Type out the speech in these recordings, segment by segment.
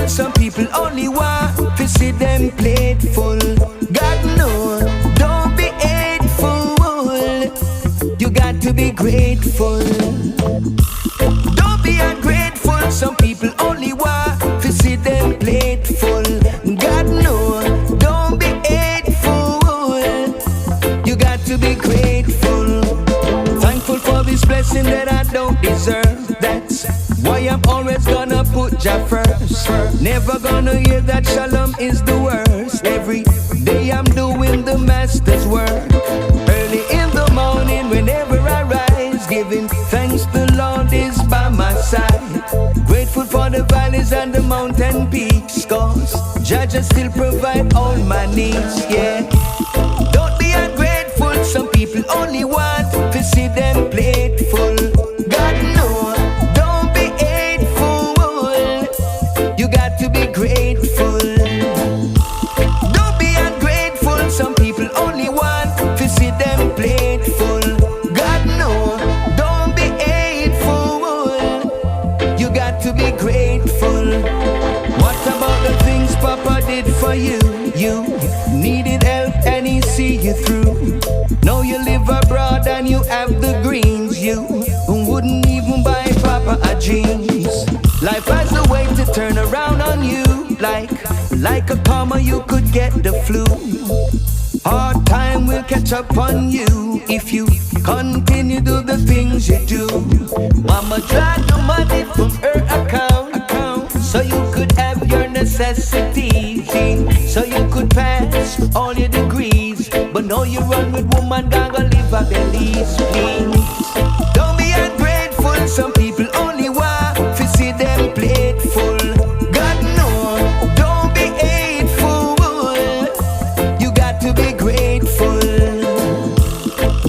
some people only want to see them plate full. God no, don't be hateful. You got to be grateful. Don't be ungrateful. Some people only want to see them plate full. God no, don't be hateful. You got to be grateful. Thankful for this blessing that I don't deserve. That's why I'm always gonna put Jah first. Never gonna hear that shalom is the worst. Every day I'm doing the master's work. Early in the morning whenever I rise, giving thanks the Lord is by my side. Grateful for the valleys and the mountain peaks, cause Jah just still provide all my needs, yeah. Don't be ungrateful, some people only want to see them plate full. God no, don't be hateful. You got to be grateful. Don't be ungrateful, some people only want to see them plate full. God no, don't be hateful. You got to be grateful. What about the things Papa did for you? You needed help and he see you through. Now you live abroad and you have the greens. You wouldn't even buy Papa a jeans. Life has a way to turn around on you. Like a comma you could get the flu. Hard time will catch up on you if you continue do the things you do. Mama dragged the money from her account so you could have your necessities, so you could pass all your degrees. But now you run with woman, gonna live a Belize, please. Don't be ungrateful, some people only want to see them plate full. God no, don't be hateful. You got to be grateful.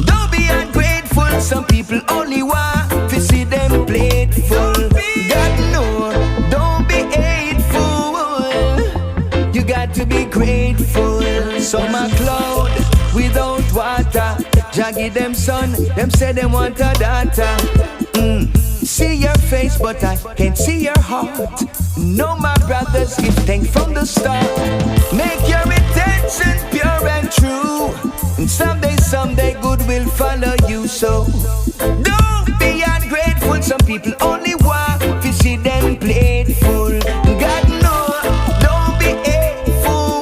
Don't be ungrateful, some people only want to see them plate full. God no, don't be hateful. You got to be grateful. So my cloud without water, Jah give them son, them say them want a daughter. See your face but I can't see your heart. No, my brothers, give thanks from the start. Make your intention pure and true, and someday good will follow you. So don't be ungrateful, some people only want to see them plate full. God no, don't be hateful.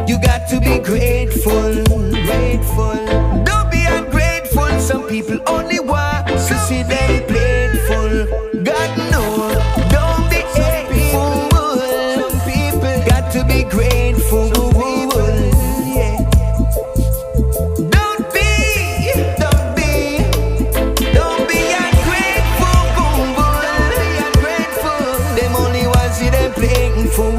You got to be grateful. Don't be ungrateful, some people only want to see them plate full. God no, don't be hateful. Some people got to be grateful. Don't be ungrateful. Them only want to see them playing full.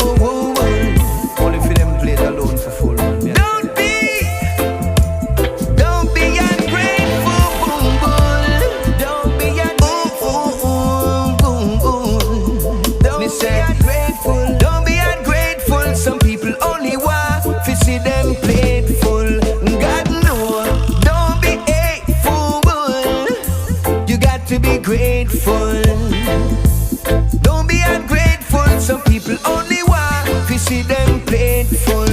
Only for them play alone for full. Don't be ungrateful. Don't be ungrateful. Don't be ungrateful. Some people only want to see them plate full. God no, don't be hateful. You got to be grateful. Don't be ungrateful. Some people only want to see them plate full.